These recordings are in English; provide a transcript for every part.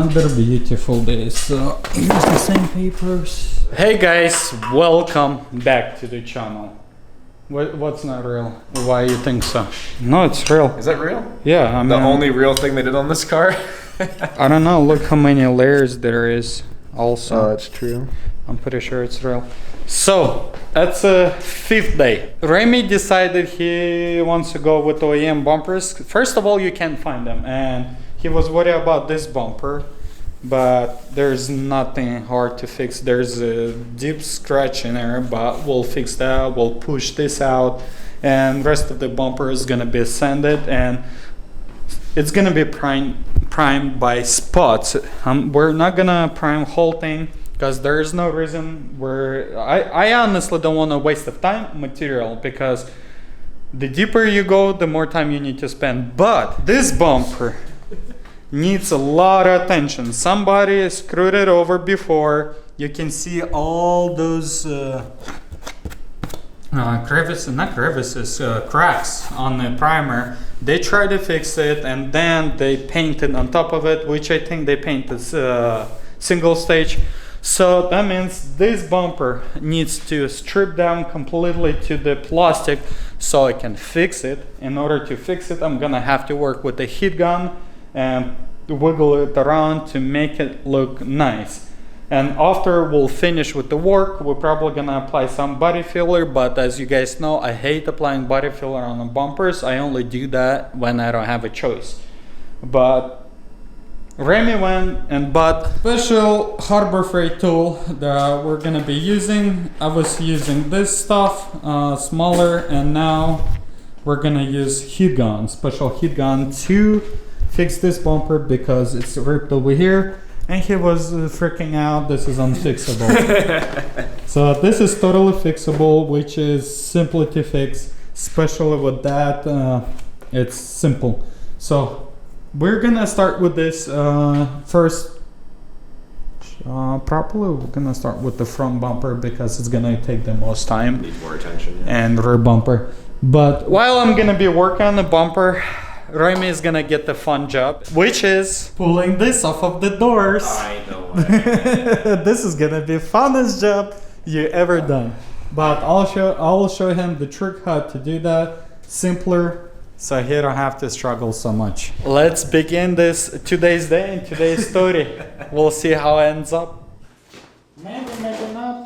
another beautiful day. So here's the same papers. Hey guys, welcome back to the channel. What's not real? Why you think so? No, it's real. Is that real? Yeah, I mean, the only real thing they did on this car? I don't know, look how many layers there is also. Oh, that's true. I'm pretty sure it's real. So, that's a fifth day. Remy decided he wants to go with OEM bumpers. First of all, you can't find them. And he was worried about this bumper. But there's nothing hard to fix. There's a deep scratch in there, but we'll fix that. We'll push this out. And rest of the bumper is going to be sanded. And it's going to be primed by spots. We're not going to prime whole thing, because there's no reason where I honestly don't want to waste of time material, because the deeper you go, the more time you need to spend. But this bumper needs a lot of attention. Somebody screwed it over before. You can see all those cracks on the primer. They tried to fix it and then they painted on top of it, which I think they painted single stage. So that means this bumper needs to strip down completely to the plastic so I can fix it. In order to fix it, I'm gonna have to work with a heat gun and wiggle it around to make it look nice. And after we'll finish with the work, we're probably gonna apply some body filler, but as you guys know, I hate applying body filler on the bumpers. I only do that when I don't have a choice. But Remy went and bought special Harbor Freight tool that we're gonna be using. I was using this stuff, smaller, and now we're gonna use heat gun, special heat gun to fix this bumper because it's ripped over here. And he was freaking out, this is unfixable. So this is totally fixable, which is simple to fix, especially with that, it's simple. So we're gonna start with this first. Probably we're gonna start with the front bumper because it's gonna take the most time. Need more attention. Yeah. And rear bumper. But while I'm gonna be working on the bumper, Remy is gonna get the fun job, which is pulling this off of the doors. I know. This is gonna be funnest job you ever done. But I will show him the trick how to do that. Simpler, so he don't have to struggle so much. Let's begin this today's day and today's story. We'll see how it ends up. Maybe, maybe not.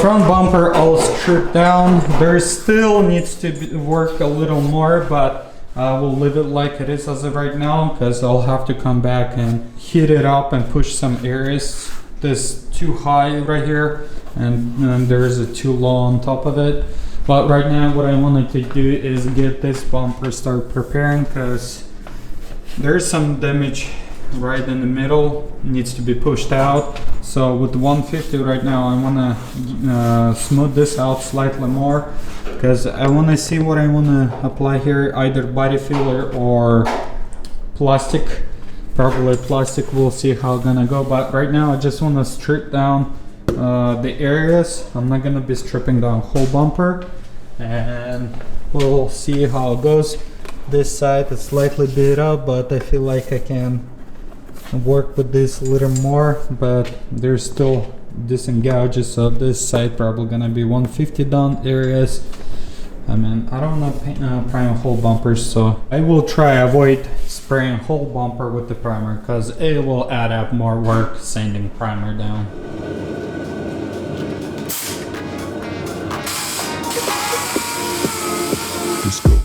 Front bumper all stripped down. There still needs to work a little more, but I will leave it like it is as of right now because I'll have to come back and heat it up and push some areas. This too high right here and there's a too low on top of it. But right now what I wanted to do is get this bumper start preparing because there's some damage right in the middle, needs to be pushed out. So with the 150 right now I want to smooth this out slightly more because I want to see what I want to apply here, either body filler or plastic. Probably plastic, we'll see how it's gonna go, but right now I just want to strip down the areas. I'm not gonna be stripping down whole bumper and we'll see how it goes. This side is slightly beat up, but I feel like I can work with this a little more, but there's still decent gouges, so this side probably gonna be 150 down areas. I mean, I don't know prime whole bumpers, so I will try avoid spraying whole bumper with the primer because it will add up more work sanding primer down. Let's go.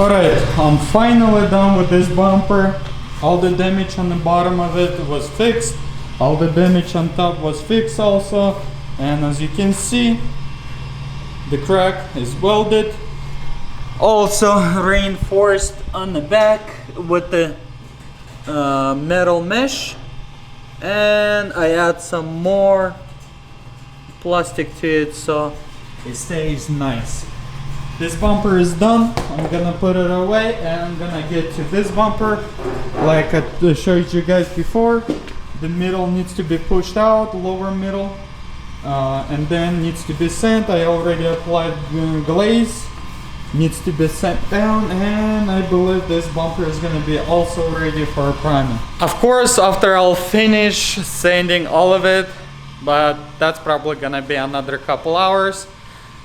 Alright, I'm finally done with this bumper. All the damage on the bottom of it was fixed. All the damage on top was fixed also. And as you can see, the crack is welded. Also reinforced on the back with the metal mesh. And I add some more plastic to it so it stays nice. This bumper is done. I'm gonna put it away and I'm gonna get to this bumper. Like I showed you guys before, the middle needs to be pushed out, lower middle, and then needs to be sent. I already applied glaze, needs to be sent down, and I believe this bumper is gonna be also ready for priming. Of course, after I'll finish sanding all of it, but that's probably gonna be another couple hours.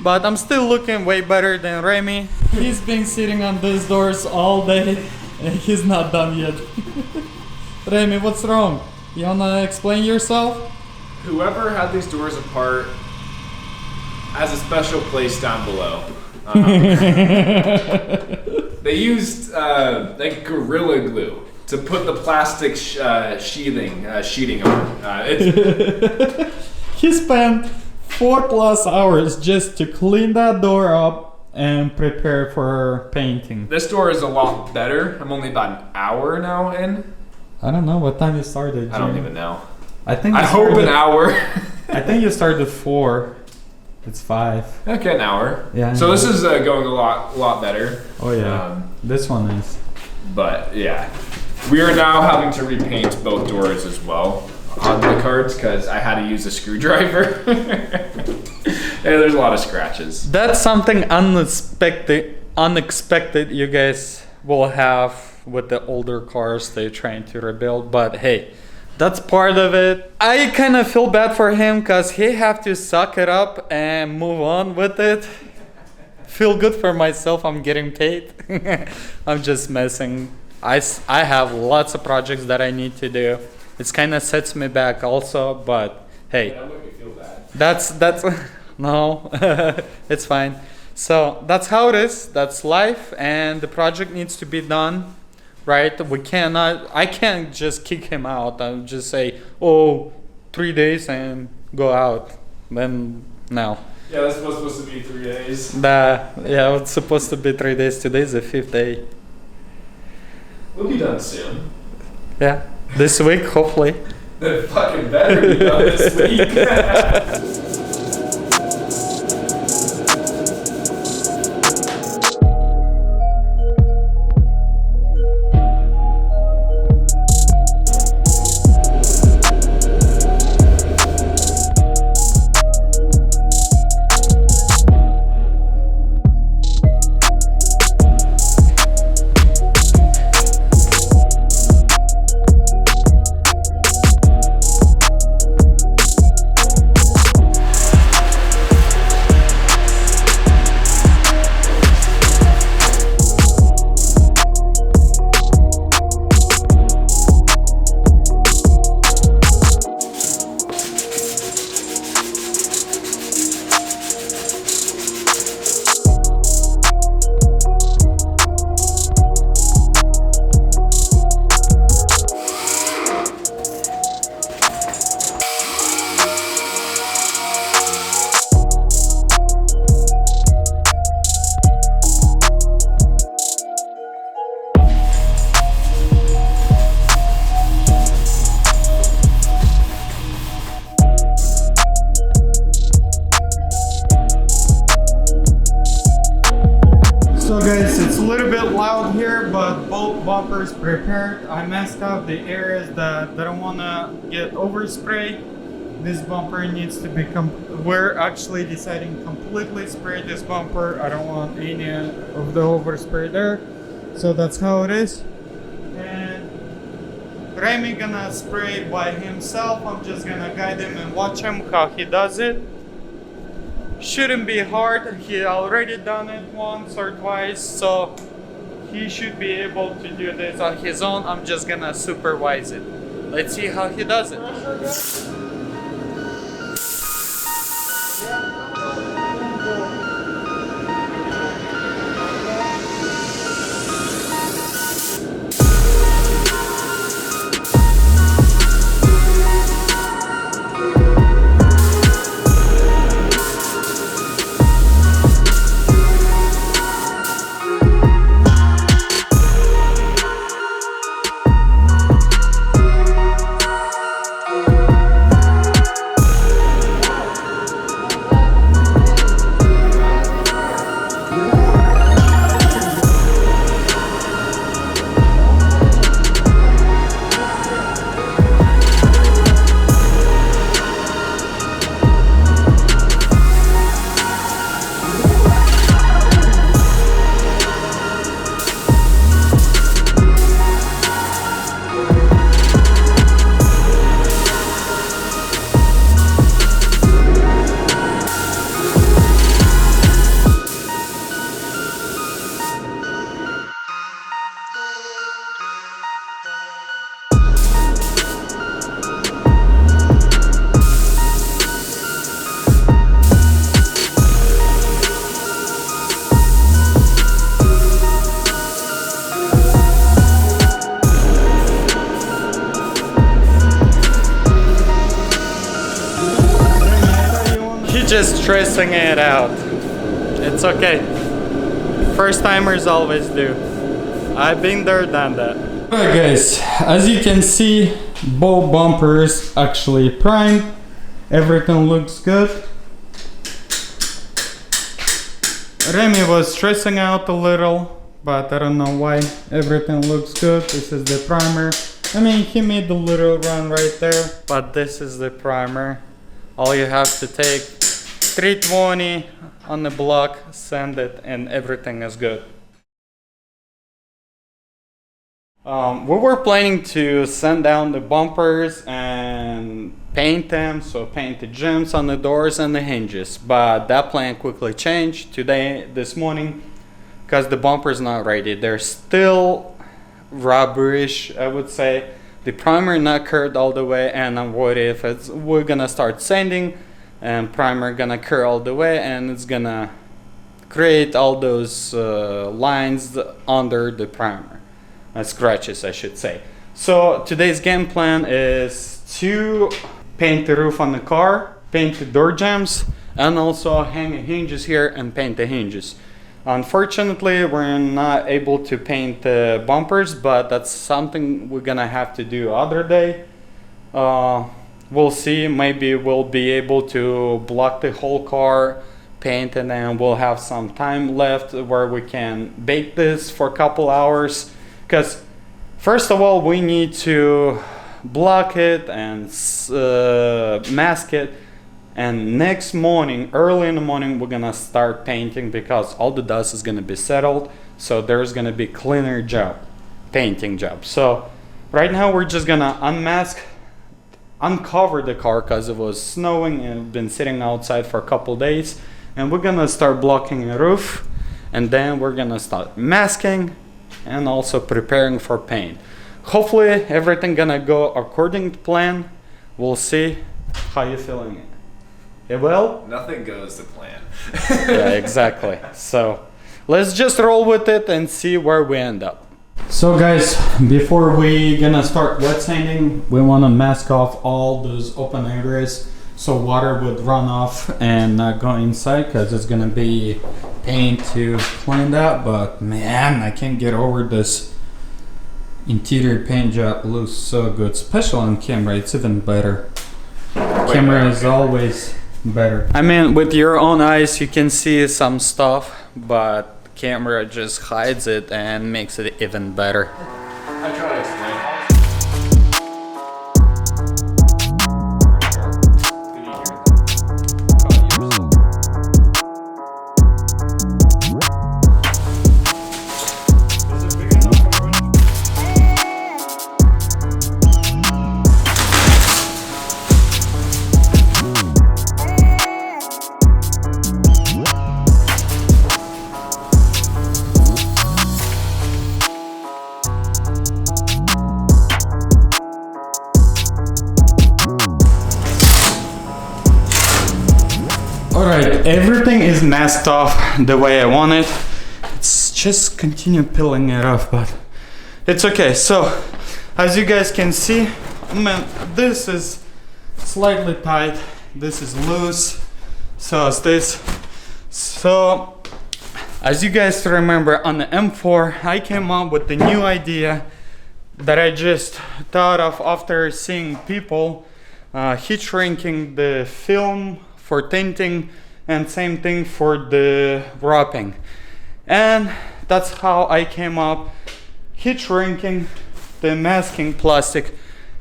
But I'm still looking way better than Remy. He's been sitting on these doors all day and he's not done yet. Remy, what's wrong? You wanna explain yourself? Whoever had these doors apart has a special place down below. They used like Gorilla Glue to put the plastic sheeting on. He spent 4+ hours just to clean that door up and prepare for painting. This door is a lot better. I'm only about an hour now in. I don't know what time you started. I don't even know. I think I hope an hour. I think you started 4. It's 5. Okay, an hour. Yeah. So this is going a lot better. Oh yeah. This one is. But yeah, we are now having to repaint both doors as well on the cards because I had to use a screwdriver. Yeah, there's a lot of scratches. That's something unexpected you guys will have with the older cars they're trying to rebuild, but hey, that's part of it. I kind of feel bad for him because he have to suck it up and move on with it. Feel good for myself, I'm getting paid. I'm just messing. I have lots of projects that I need to do. It's kind of sets me back also, but hey, That would make me feel bad. that's no, it's fine. So that's how it is. That's life, and the project needs to be done, right? I can't just kick him out and just say, oh, 3 days and go out. Then no. Yeah, that's supposed to be 3 days. Yeah, it's supposed to be 3 days. Today's the 5th day. We'll be done soon. Yeah, this week hopefully. It fucking better be done this week. So guys, it's a little bit loud here, but both bumpers prepared. I messed up the areas that I don't want to get overspray. This bumper needs to be we're actually deciding completely spray this bumper. I don't want any of the overspray there. So that's how it is. And Remy gonna spray by himself. I'm just gonna guide him and watch him how he does it. Shouldn't be hard. He already done it once or twice, so he should be able to do this on his own. I'm just gonna supervise it. Let's see how he does it. just stressing it out. It's okay. First timers always do. I've been there, done that. Alright guys, as you can see, both bumpers actually primed. Everything looks good. Remy was stressing out a little, but I don't know why. Everything looks good. This is the primer. I mean, he made the little run right there, but this is the primer. All you have to take 320 on the block, sand it, and everything is good. We were planning to sand down the bumpers and paint them, so paint the gems on the doors and the hinges, but that plan quickly changed this morning, because the bumper is not ready. They're still rubberish, I would say. The primer not cured all the way, and I'm worried if we're gonna start sanding and primer gonna cure all the way, and it's gonna create all those lines under the primer. Scratches, I should say. So today's game plan is to paint the roof on the car, paint the door jambs, and also hang the hinges here and paint the hinges. Unfortunately, we're not able to paint the bumpers, but that's something we're gonna have to do other day. We'll see, maybe we'll be able to block the whole car, paint, and then we'll have some time left where we can bake this for a couple hours. Because first of all, we need to block it and mask it, and next morning, early in the morning, we're gonna start painting, because all the dust is gonna be settled, so there's gonna be cleaner job, painting job. So right now we're just gonna uncover the car, because it was snowing and been sitting outside for a couple days, and we're gonna start blocking the roof, and then we're gonna start masking and also preparing for paint. Hopefully everything gonna go according to plan. We'll see. How you feeling it? It will? Nothing goes to plan. Yeah, exactly. So let's just roll with it and see where we end up. So guys, before we gonna start wet sanding, we wanna mask off all those open areas so water would run off and not go inside, because it's gonna be pain to clean that. But man, I can't get over this interior paint job. Looks so good, especially on camera. It's even better. Camera is always better. I mean, with your own eyes you can see some stuff, but camera just hides it and makes it even better. I try to explain. Alright, everything is masked off the way I want it. It's just continue peeling it off, but it's okay. So, as you guys can see, man, this is slightly tight, this is loose, so is this. So, as you guys remember, on the M4, I came up with the new idea that I just thought of after seeing people heat shrinking the film for tinting, and same thing for the wrapping. And that's how I came up heat shrinking the masking plastic,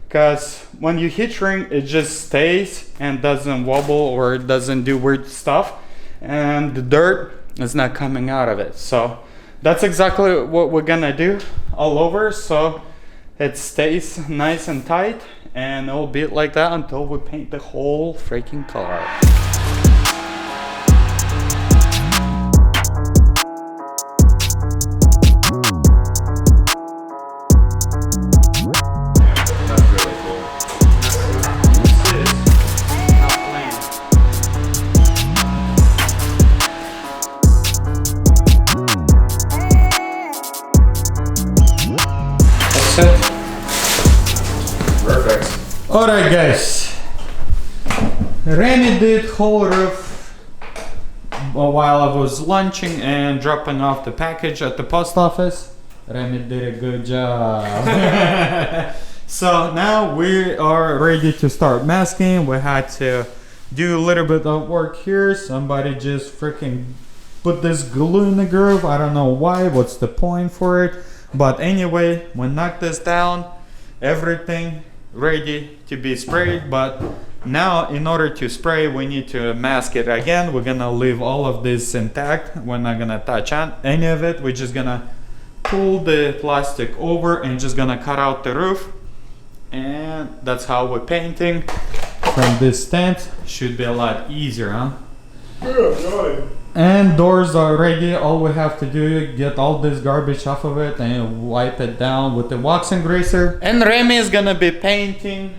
because when you heat shrink, it just stays and doesn't wobble or doesn't do weird stuff, and the dirt is not coming out of it. So that's exactly what we're gonna do all over, so it stays nice and tight, and it'll be like that until we paint the whole freaking car. Perfect. Alright guys, Remy did whole roof while I was lunching and dropping off the package at the post office. Remy did a good job. So now we are ready to start masking. We had to do a little bit of work here. Somebody just freaking put this glue in the groove. I don't know why, what's the point for it. But anyway, we knocked this down. Everything ready to be sprayed. But now in order to spray, we need to mask it again. We're gonna leave all of this intact. We're not gonna touch on any of it. We're just gonna pull the plastic over and just gonna cut out the roof. And that's how we're painting. From this stand should be a lot easier, huh? Yeah, and doors are ready. All we have to do, get all this garbage off of it and wipe it down with the wax engraser. And Remy is gonna be painting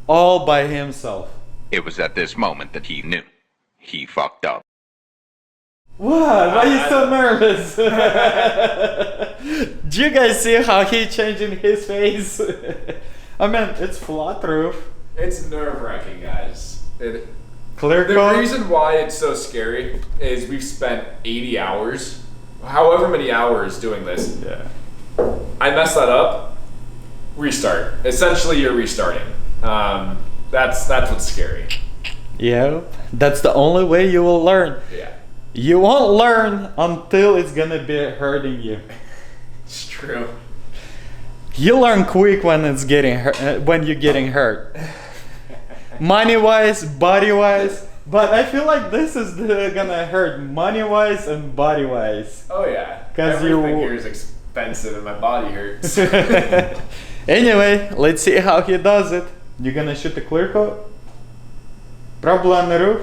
all by himself. It was at this moment that he knew. He fucked up. What? Why are you so nervous? Do you guys see how he changing his face? I mean, it's flat roof. It's nerve-wracking, guys. Clear The coat. reason why it's so scary is we've spent 80 hours, however many hours doing this. Yeah. I messed that up. Restart. Essentially, you're restarting. That's what's scary. Yeah. That's the only way you will learn. Yeah, You won't learn until it's gonna be hurting you. it's true. You learn quick when it's getting hurt, when you're getting hurt. Money-wise, body-wise, but I feel like this is gonna hurt money-wise and body-wise. Oh yeah. 'Cause everything you- here is expensive and my body hurts. Anyway, let's see how he does it. You're gonna shoot the clear coat? Probably on the roof?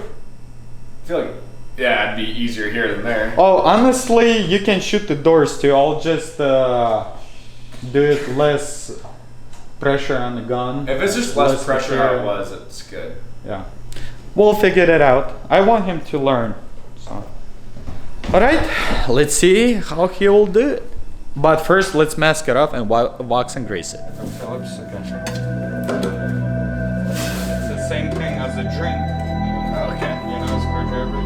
I feel like, yeah, it'd be easier here than there. Oh, honestly, you can shoot the doors too. I'll just do it less pressure on the gun. If it's just less pressure how material. it was, it's good. Yeah. We'll figure it out. I want him to learn. So. Alright, let's see how he will do it. But first, let's mask it off and wax and grease it. Phillips, okay. It's the same thing as a drink. Okay. You know, screwdriver.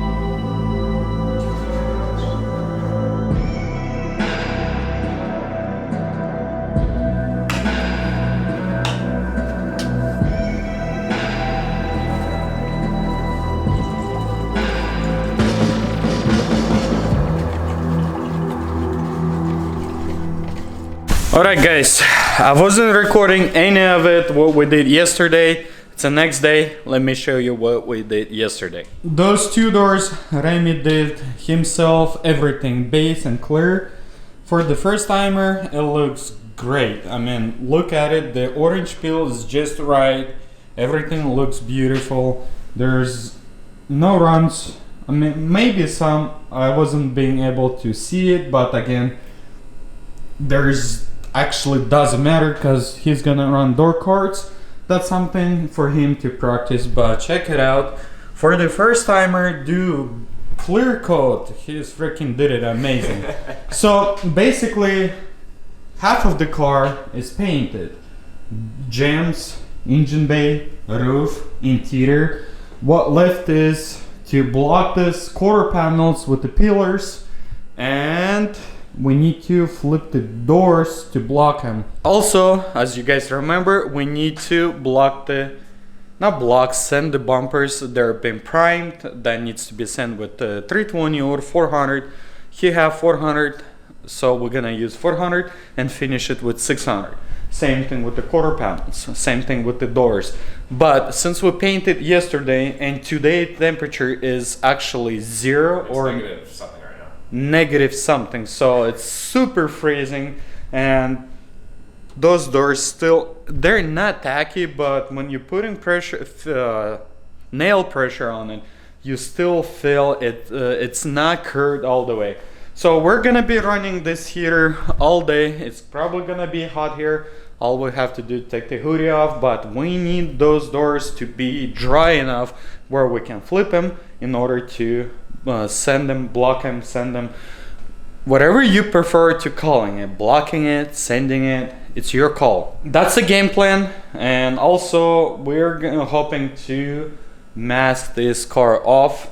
Alright guys, I wasn't recording any of it, what we did yesterday. It's the next day. Let me show you what we did yesterday. Those two doors, Remy did himself, everything base and clear. For the first timer, it looks great. I mean, look at it, the orange peel is just right. Everything looks beautiful. There's no runs. I mean, maybe some, I wasn't being able to see it, but again, there's actually doesn't matter because he's gonna run door cards. That's something for him to practice, but check it out. For the first timer, do clear coat. He's freaking did it amazing. So basically, half of the car is painted. Jams, engine bay, roof, interior. What left is to block this quarter panels with the pillars, and we need to flip the doors to block them. Also, as you guys remember, we need to block the, not block, send the bumpers. They're been primed. That needs to be sent with 320 or 400. He have 400, so we're gonna use 400 and finish it with 600. Same thing with the quarter panels, same thing with the doors. But since we painted yesterday and today temperature is actually 0 It's or negative something right now. negative something, so it's super freezing, and those doors still, they're not tacky, but when you put in pressure, nail pressure on it, you still feel it, it's not curved all the way. So we're gonna be running this heater all day. It's probably gonna be hot here. All we have to do is take the hoodie off, but we need those doors to be dry enough where we can flip them in order to send them, block them, send them, whatever you prefer to calling it, blocking it, sending it, it's your call. That's the game plan. And also we're hoping to mask this car off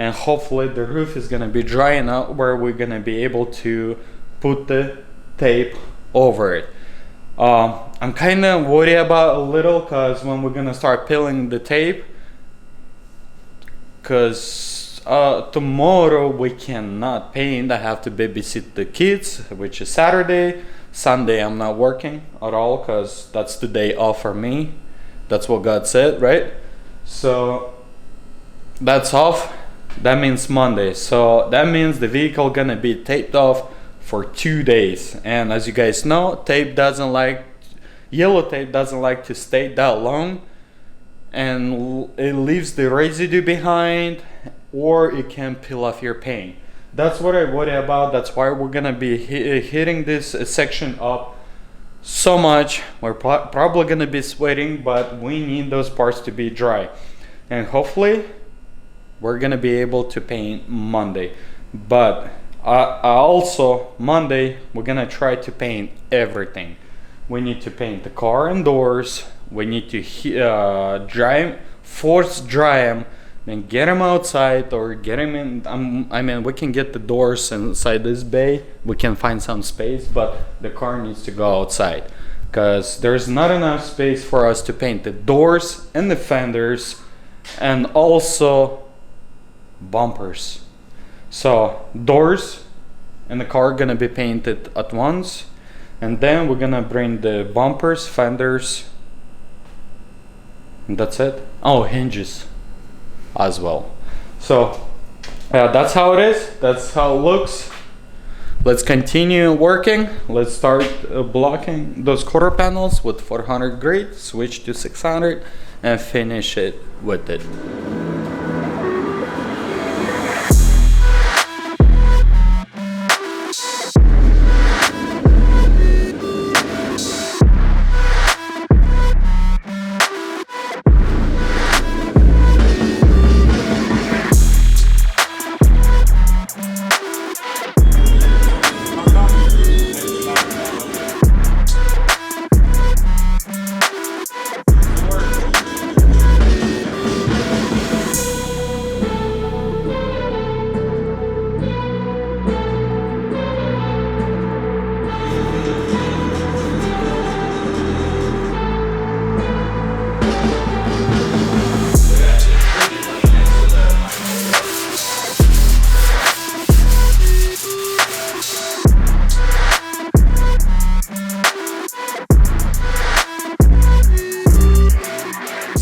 and hopefully the roof is gonna be dry enough where we're gonna be able to put the tape over it. I'm kind of worried about a little because when we're gonna start peeling the tape, because tomorrow we cannot paint. I have to babysit the kids, which is Saturday. Sunday I'm not working at all because that's the day off for me. That's what God said, right? So that's off. That means Monday. So that means the vehicle gonna be taped off for 2 days. And as you guys know, yellow tape doesn't like to stay that long, and it leaves the residue behind, or it can peel off your paint. That's what I worry about. That's why we're gonna be hitting this section up so much. We're probably gonna be sweating, but we need those parts to be dry, and hopefully we're gonna be able to paint Monday. But also Monday we're gonna try to paint everything. We need to paint the car and doors. We need to force dry them, and get them outside, or get them in. I mean, we can get the doors inside this bay. We can find some space, but the car needs to go outside because there's not enough space for us to paint the doors and the fenders, and also bumpers. So doors and the car are gonna be painted at once, and then we're gonna bring the bumpers, fenders, and that's it. Oh, hinges as well. So that's how it is. That's how it looks. Let's continue working. Let's start blocking those quarter panels with 400 grit, switch to 600, and finish it with it.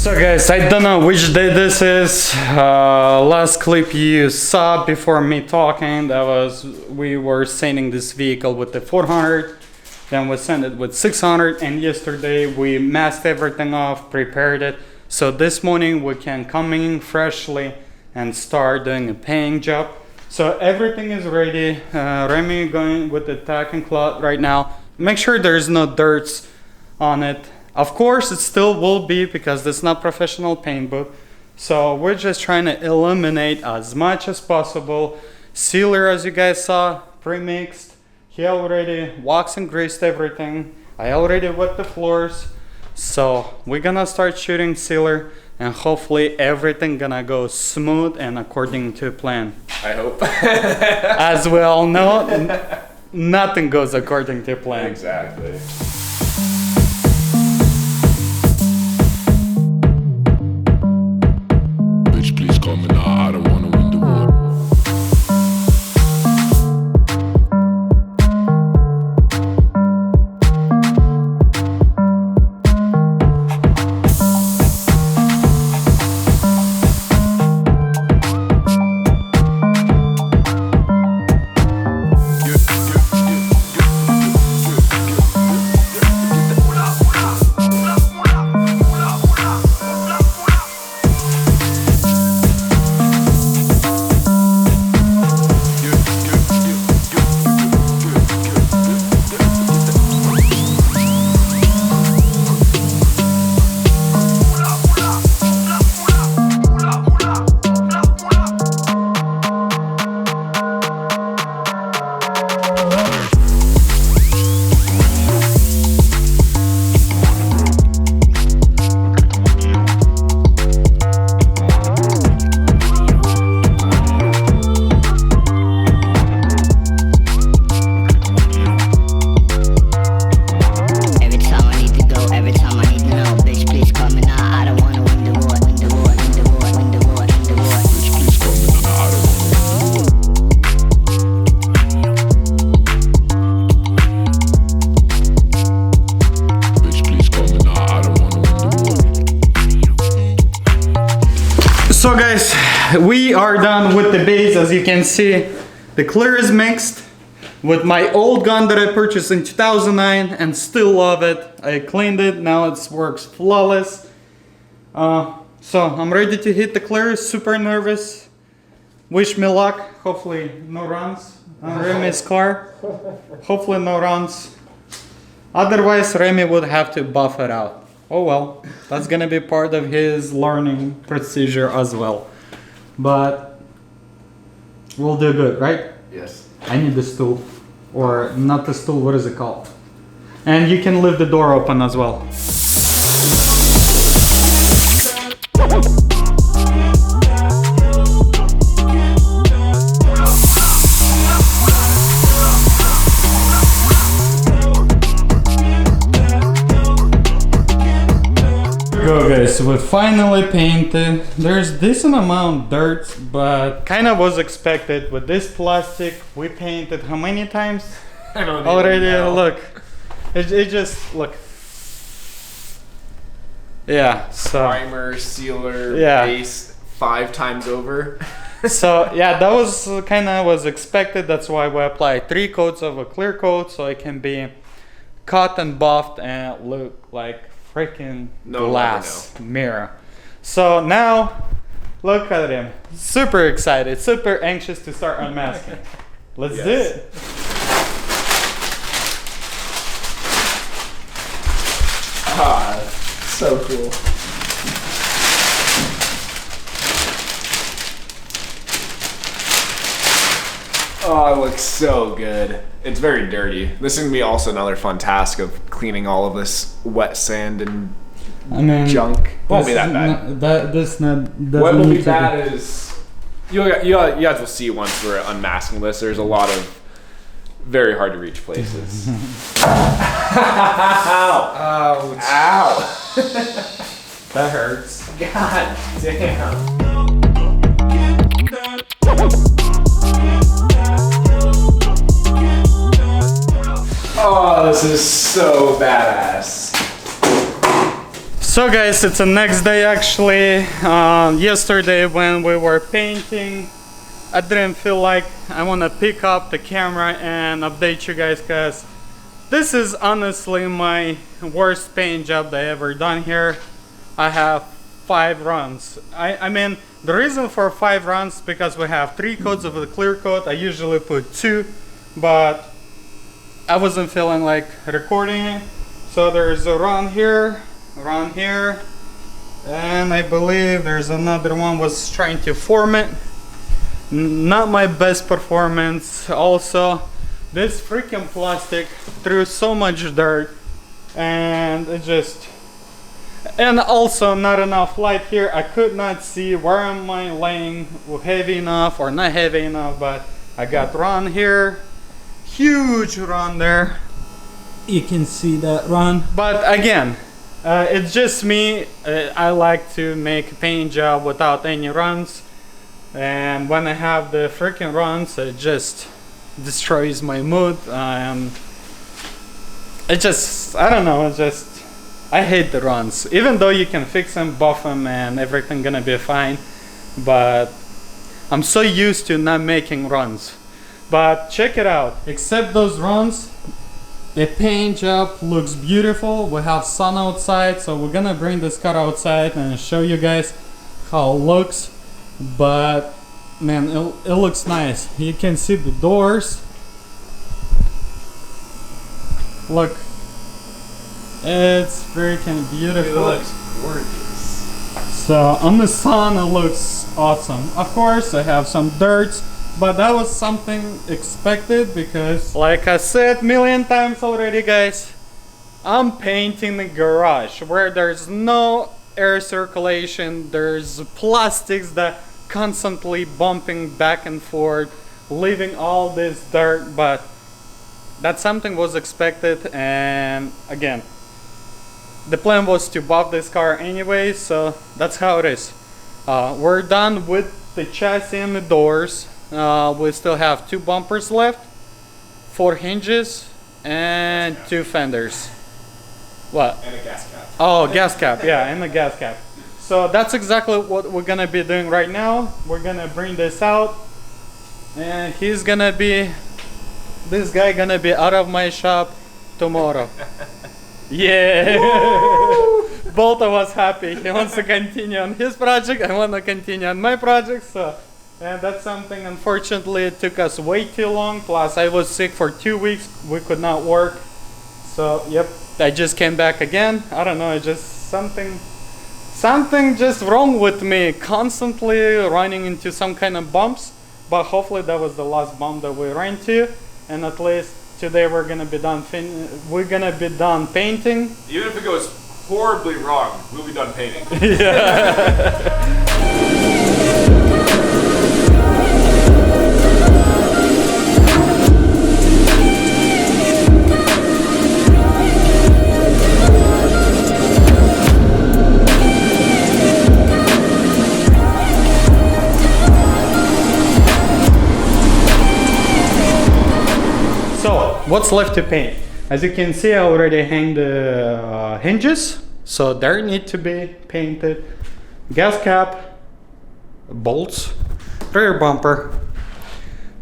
So guys, I don't know which day this is. Last clip you saw before me talking, that was we were sending this vehicle with the 400, then we sent it with 600, and yesterday we masked everything off, prepared it, so this morning we can come in freshly and start doing a painting job. So everything is ready. Remy going with the tacking cloth right now. Make sure there's no dirts on it. Of course, it still will be because it's not professional paint booth. So we're just trying to eliminate as much as possible. Sealer, as you guys saw, pre-mixed. He already waxed and greased everything. I already wet the floors. So we're gonna start shooting sealer, and hopefully everything gonna go smooth and according to plan. I hope. As we all know, nothing goes according to plan. Exactly. Bitch, please call me now. I don't wanna win the war. So guys, we are done with the base. As you can see, the clear is mixed with my old gun that I purchased in 2009 and still love it. I cleaned it, now it works flawless. So I'm ready to hit the clear, super nervous. Wish me luck, hopefully no runs on Remy's car. Hopefully no runs. Otherwise Remy would have to buff it out. Oh well, that's gonna be part of his learning procedure as well. But we'll do good, right? Yes. I need the stool. Or not the stool, what is it called? And you can leave the door open as well. Go guys, we finally painted. There's decent amount of dirt, but kind of was expected. With this plastic, we painted how many times? I don't Already, know. look. It just, look. Yeah, so. Primer, sealer, Yeah. base 5 times over. So, yeah, that was kind of was expected. That's why we applied 3 coats of a clear coat so it can be cut and buffed and look like freaking No glass mirror. So now, look at him. Super excited, super anxious to start unmasking. Let's do Yes. it. Ah, so cool. Oh, it looks so good. It's very dirty. This is gonna be also another fun task of cleaning all of this wet sand and I mean, junk. Won't be this that is bad. not- that this not. What will doesn't be need to bad is you guys will see once we're unmasking this. There's a lot of very hard to reach places. Ow! Ouch. Ow! That hurts. God damn! Oh, this is so badass. So guys, it's the next day actually. Yesterday when we were painting, I didn't feel like I want to pick up the camera and update you guys because this is honestly my worst paint job that I ever done here. I have 5 runs. I mean, the reason for 5 runs because we have 3 coats of the clear coat. I usually put 2, but I wasn't feeling like recording it. So there's a run here, and I believe there's another one was trying to form it. Not my best performance. Also, this freaking plastic threw so much dirt, and it just, and also not enough light here. I could not see where am I laying heavy enough or not heavy enough, but I got run here, huge run there. You can see that run. But again, it's just me. I like to make a paint job without any runs. And when I have the freaking runs, it just destroys my mood. It just, I don't know, I hate the runs. Even though you can fix them, buff them, and everything gonna be fine. But I'm so used to not making runs. But check it out. Except those runs, the paint job looks beautiful. We have sun outside, so we're gonna bring this car outside and show you guys how it looks. But man, it looks nice. You can see the doors. Look, it's freaking beautiful. It looks gorgeous. So on the sun it looks awesome. Of course I have some dirt, but that was something expected because, like I said a million times already guys, I'm painting the garage where there's no air circulation. There's plastics that constantly bumping back and forth, leaving all this dirt, but that something was expected. And again, the plan was to buff this car anyway, so that's how it is. We're done with the chassis and the doors. We still have 2 bumpers left, 4 hinges, and 2 fenders. What? And a gas cap. Oh, gas cap, yeah, and the gas cap. So that's exactly what we're gonna be doing right now. We're gonna bring this out, and this guy gonna be out of my shop tomorrow. Yeah. Both of us happy. He wants to continue on his project, I want to continue on my project. So, and that's something, unfortunately it took us way too long, plus I was sick for 2 weeks, we could not work. So yep, I just came back again. I don't know, it's just something just wrong with me, constantly running into some kind of bumps. But hopefully that was the last bump that we ran to, and at least today we're gonna be done painting. Even if it goes horribly wrong, we'll be done painting. So, what's left to paint? As you can see, I already hang the hinges, so they need to be painted. Gas cap, bolts, rear bumper,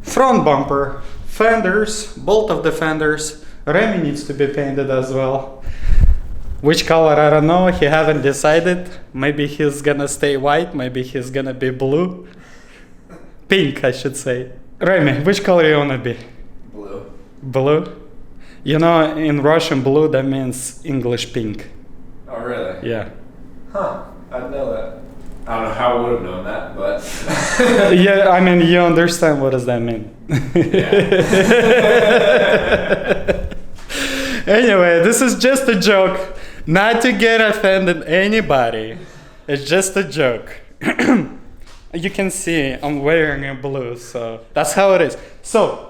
front bumper, fenders, both of the fenders. Remy needs to be painted as well. Which color, I don't know, he haven't decided. Maybe he's gonna stay white, maybe he's gonna be blue. Pink, I should say. Remy, which color you wanna be? Blue. Blue? You know, in Russian, blue, that means English pink. Oh, really? Yeah. Huh. I didn't know that. I don't know how I would have known that, but... Yeah, I mean, you understand what does that mean. Anyway, this is just a joke. Not to get offended anybody. It's just a joke. You can see I'm wearing a blue, so that's how it is. So,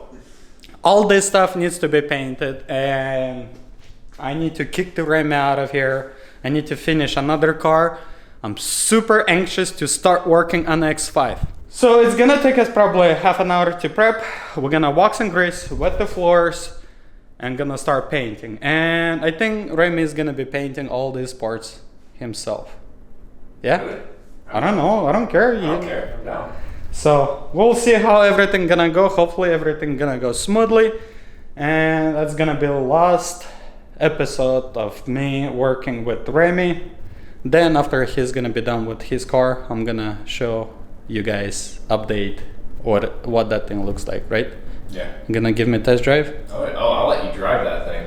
all this stuff needs to be painted, and I need to kick the Remy out of here. I need to finish another car. I'm super anxious to start working on the X5. So it's gonna take us probably half an hour to prep. We're gonna wax and grease, wet the floors, and gonna start painting. And I think Remy is gonna be painting all these parts himself. Yeah? Really? I don't know, I don't care. I don't care. I'm down. So we'll see how everything gonna go. Hopefully everything gonna go smoothly, and that's gonna be the last episode of me working with Remy. Then after he's gonna be done with his car, I'm gonna show you guys update what that thing looks like, right? Yeah. You gonna give me a test drive? Oh, I'll let you drive that thing.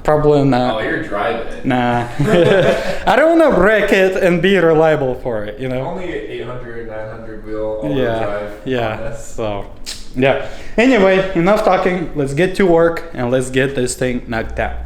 Probably not. Oh, you're driving it. Nah. I don't wanna wreck it and be reliable for it, you know? Only 800, 900 wheel all-wheel Yeah, drive. on yeah. this. So, yeah. Anyway, enough talking. Let's get to work and let's get this thing knocked out.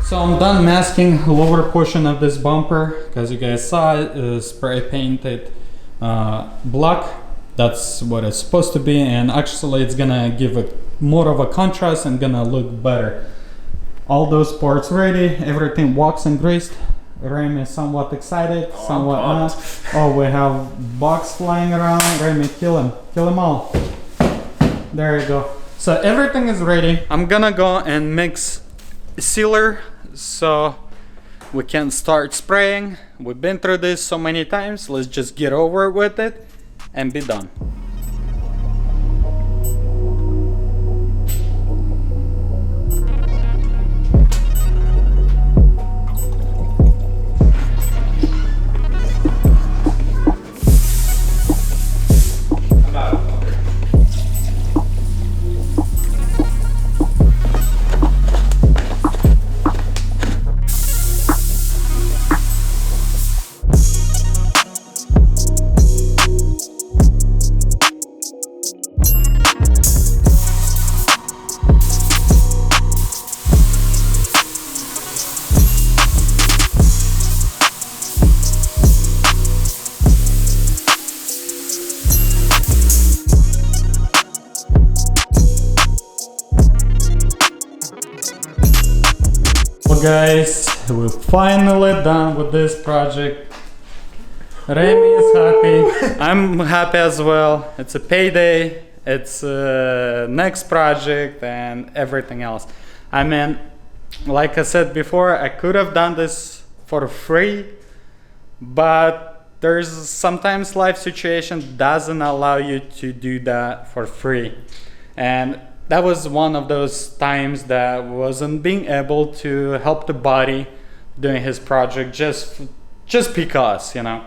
So I'm done masking the lower portion of this bumper. As you guys saw, it is spray painted black. That's what it's supposed to be, and actually it's gonna give it more of a contrast and gonna look better. All those parts ready, everything wax and greased. Remy is somewhat excited, somewhat not. Oh, we have bugs flying around. Remy, kill them all. There you go. So everything is ready. I'm gonna go and mix sealer so we can start spraying. We've been through this so many times. Let's just get over with it and be done. guys, we're finally done with this project. Remy is happy. I'm happy as well. It's a payday. It's next project and everything else. I mean, like I said before, I could have done this for free, but there's sometimes life situation doesn't allow you to do that for free. And that was one of those times that wasn't being able to help the buddy doing his project just because, you know.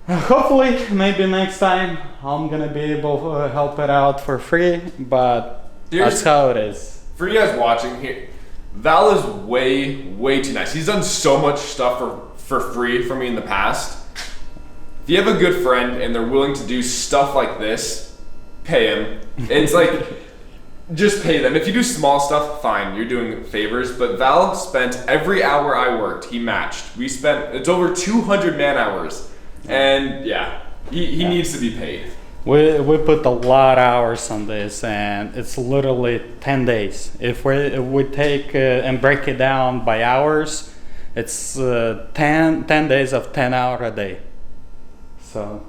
Hopefully, maybe next time I'm gonna be able to help it out for free, but that's how it is. For you guys watching here, Val is way too nice. He's done so much stuff for free for me in the past. If you have a good friend and they're willing to do stuff like this, pay him. It's like, just pay them. If you do small stuff, fine, you're doing favors. But Val spent every hour I worked, he matched. It's over 200 man hours. And yeah, he needs to be paid. We put a lot of hours on this, and it's literally 10 days. If we take and break it down by hours, it's 10 days of 10 hours a day. So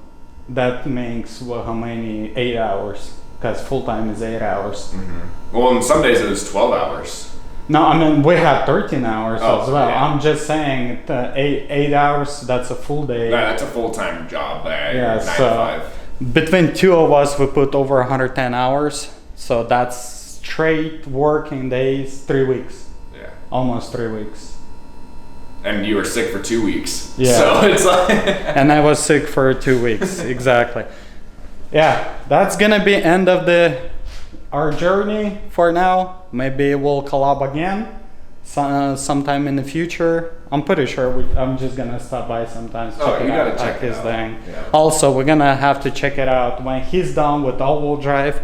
that makes, well, how many? 8 hours, because full time is 8 hours. Mm-hmm. Well, in some days it was 12 hours. No, I mean, we have 13 hours as well. Yeah. I'm just saying 8 hours, that's a full day. Yeah, that's a full-time job. Yeah, 9 to 5. Between two of us, we put over 110 hours. So that's straight working days, 3 weeks. Yeah. Almost 3 weeks. And you were sick for 2 weeks. Yeah. So it's like... And I was sick for 2 weeks, exactly. Yeah, that's gonna be end of our journey for now. Maybe we'll collab again sometime in the future. I'm pretty sure I'm just gonna stop by sometimes. Oh, you gotta out, check his it out. thing. Yeah. Also, we're gonna have to check it out when he's done with all-wheel drive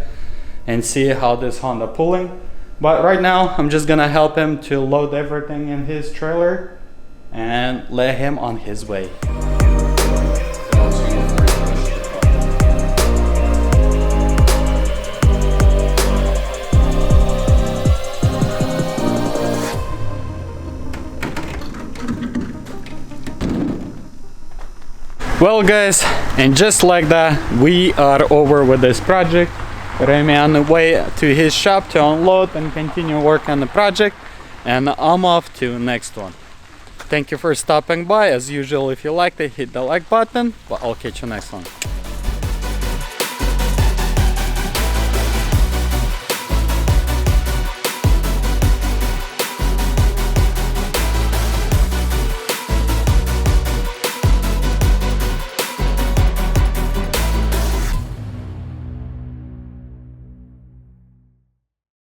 and see how this Honda pulling. But right now, I'm just gonna help him to load everything in his trailer and let him on his way. Well guys, and just like that, we are over with this project. Remy on the way to his shop to unload and continue work on the project, and I'm off to next one. Thank you for stopping by. As usual, if you liked it, hit the like button, but I'll catch you next one.